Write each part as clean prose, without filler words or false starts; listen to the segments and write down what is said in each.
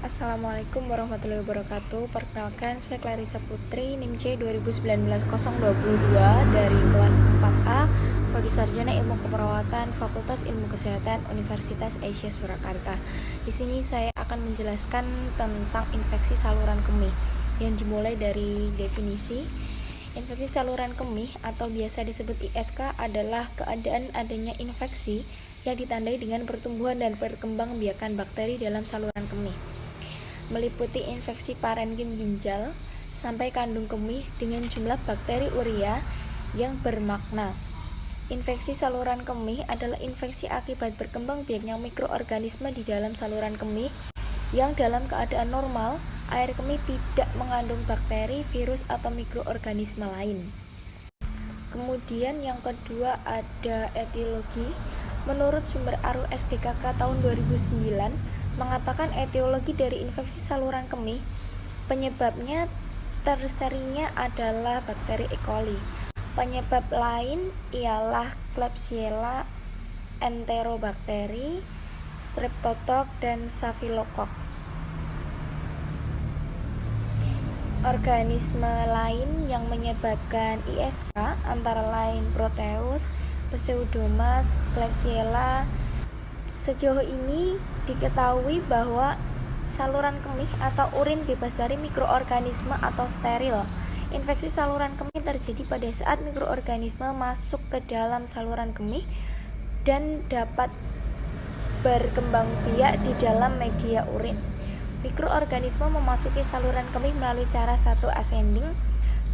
Assalamualaikum warahmatullahi wabarakatuh. Perkenalkan, saya Clarissa Putri, NIM C 2019-022 dari kelas 4A, Prodi Sarjana Ilmu Keperawatan, Fakultas Ilmu Kesehatan, Universitas Asia Surakarta. Di sini saya akan menjelaskan tentang infeksi saluran kemih yang dimulai dari definisi. Infeksi saluran kemih atau biasa disebut ISK adalah keadaan adanya infeksi yang ditandai dengan pertumbuhan dan perkembangbiakan bakteri dalam saluran kemih, meliputi infeksi parenkim ginjal sampai kandung kemih dengan jumlah bakteri urea yang bermakna. Infeksi saluran kemih adalah infeksi akibat berkembangbiaknya mikroorganisme di dalam saluran kemih yang dalam keadaan normal, air kemih tidak mengandung bakteri, virus, atau mikroorganisme lain. Kemudian yang kedua ada etiologi. Menurut sumber ARU SDKK tahun 2009 mengatakan etiologi dari infeksi saluran kemih penyebabnya terserinya adalah bakteri E. coli. Penyebab lain ialah Klebsiella, Enterobakteri, Streptococcus, dan Staphylococcus. Organisme lain yang menyebabkan ISK antara lain Proteus, Pseudomonas, Klebsiella. Sejauh ini diketahui bahwa saluran kemih atau urin bebas dari mikroorganisme atau steril. Infeksi saluran kemih terjadi pada saat mikroorganisme masuk ke dalam saluran kemih dan dapat berkembang biak di dalam media urin. Mikroorganisme memasuki saluran kemih melalui cara 1 ascending,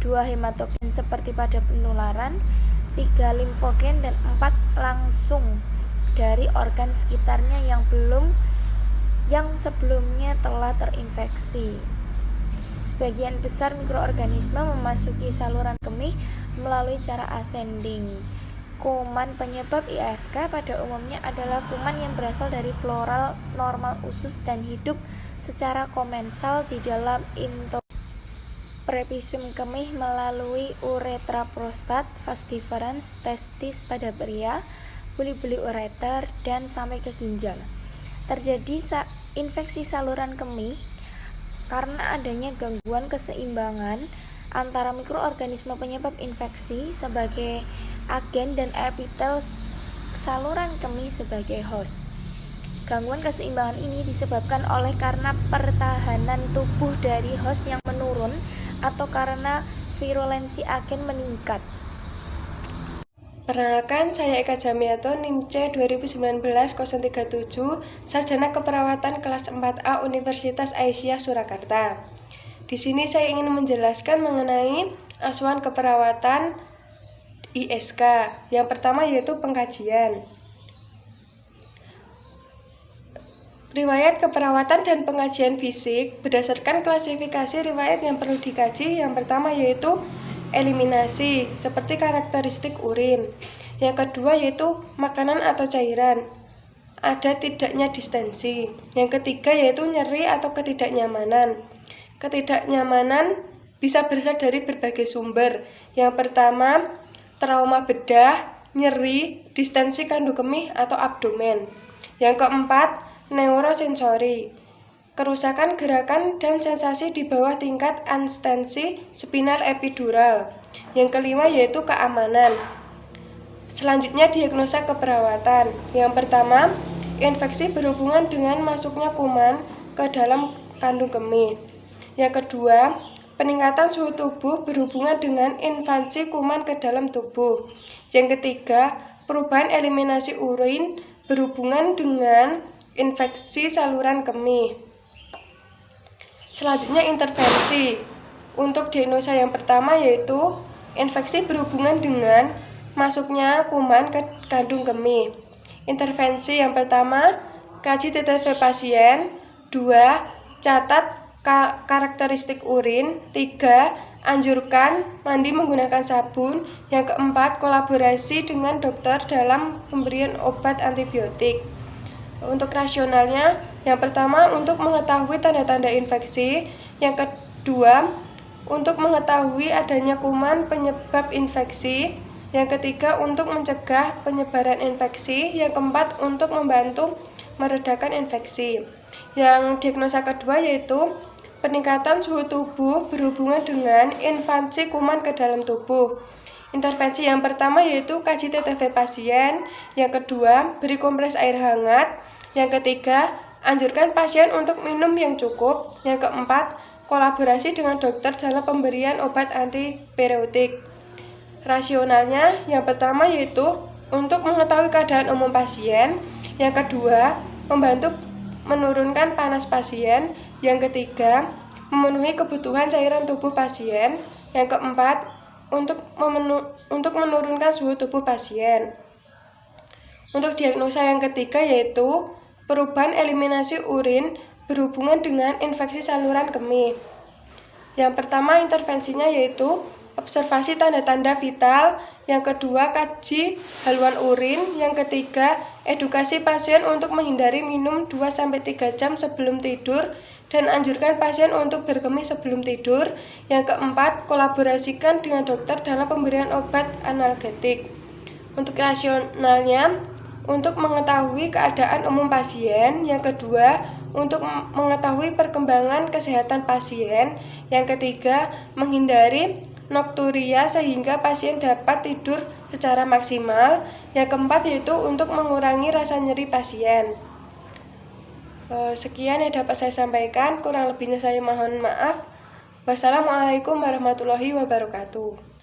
2 hematogen seperti pada penularan, 3 limfogen, dan 4 langsung dari organ sekitarnya yang sebelumnya telah terinfeksi. Sebagian besar mikroorganisme memasuki saluran kemih melalui cara ascending. Kuman penyebab ISK pada umumnya adalah kuman yang berasal dari floral normal usus dan hidup secara komensal di dalam prepisum kemih melalui uretra prostat, vas deferens, testis pada pria, buli-buli ureter, dan sampai ke ginjal. Terjadi infeksi saluran kemih karena adanya gangguan keseimbangan antara mikroorganisme penyebab infeksi sebagai agen dan epitel saluran kemih sebagai host. Gangguan keseimbangan ini disebabkan oleh karena pertahanan tubuh dari host yang menurun atau karena virulensi agen meningkat. Perkenalkan, saya Eka Jamiato, NIM C 2019-037, Sarjana Keperawatan kelas 4A Universitas Asia Surakarta. Di sini saya ingin menjelaskan mengenai asuhan keperawatan ISK. Yang pertama yaitu pengkajian. Riwayat keperawatan dan pengajian fisik berdasarkan klasifikasi riwayat yang perlu dikaji. Yang pertama yaitu eliminasi, seperti karakteristik urin. Yang kedua yaitu makanan atau cairan, ada tidaknya distensi. Yang ketiga yaitu nyeri atau ketidaknyamanan. Ketidaknyamanan bisa berasal dari berbagai sumber. Yang pertama, trauma bedah, nyeri, distensi kandung kemih atau abdomen. Yang keempat, neurosensori, kerusakan gerakan dan sensasi di bawah tingkat anstensi spinal epidural. Yang kelima yaitu keamanan. Selanjutnya diagnosa keperawatan. Yang pertama, infeksi berhubungan dengan masuknya kuman ke dalam kandung kemih. Yang kedua, peningkatan suhu tubuh berhubungan dengan invasi kuman ke dalam tubuh. Yang ketiga, perubahan eliminasi urin berhubungan dengan infeksi saluran kemih. Selanjutnya intervensi. Untuk diagnosa yang pertama yaitu infeksi berhubungan dengan masuknya kuman ke kandung kemih. Intervensi yang pertama, kaji TTV pasien. 2. Catat karakteristik urin. 3. Anjurkan mandi menggunakan sabun. Yang keempat, kolaborasi dengan dokter dalam pemberian obat antibiotik. Untuk rasionalnya, yang pertama untuk mengetahui tanda-tanda infeksi. Yang kedua, untuk mengetahui adanya kuman penyebab infeksi. Yang ketiga, untuk mencegah penyebaran infeksi. Yang keempat, untuk membantu meredakan infeksi. Yang diagnosa kedua yaitu peningkatan suhu tubuh berhubungan dengan invasi kuman ke dalam tubuh. Intervensi yang pertama yaitu kaji TTV pasien, yang kedua beri kompres air hangat, yang ketiga anjurkan pasien untuk minum yang cukup, yang keempat kolaborasi dengan dokter dalam pemberian obat antipiretik. Rasionalnya yang pertama yaitu untuk mengetahui keadaan umum pasien, yang kedua membantu menurunkan panas pasien, yang ketiga memenuhi kebutuhan cairan tubuh pasien, yang keempat untuk menurunkan suhu tubuh pasien. Untuk diagnosa yang ketiga yaitu perubahan eliminasi urin berhubungan dengan infeksi saluran kemih. Yang pertama intervensinya yaitu observasi tanda-tanda vital, yang kedua kaji haluan urin, yang ketiga edukasi pasien untuk menghindari minum 2-3 jam sebelum tidur dan anjurkan pasien untuk berkemih sebelum tidur, yang keempat kolaborasikan dengan dokter dalam pemberian obat analgetik. Untuk rasionalnya untuk mengetahui keadaan umum pasien, yang kedua untuk mengetahui perkembangan kesehatan pasien, yang ketiga menghindari nokturia sehingga pasien dapat tidur secara maksimal, yang keempat yaitu untuk mengurangi rasa nyeri pasien. Sekian yang dapat saya sampaikan, kurang lebihnya saya mohon maaf. Wassalamualaikum warahmatullahi wabarakatuh.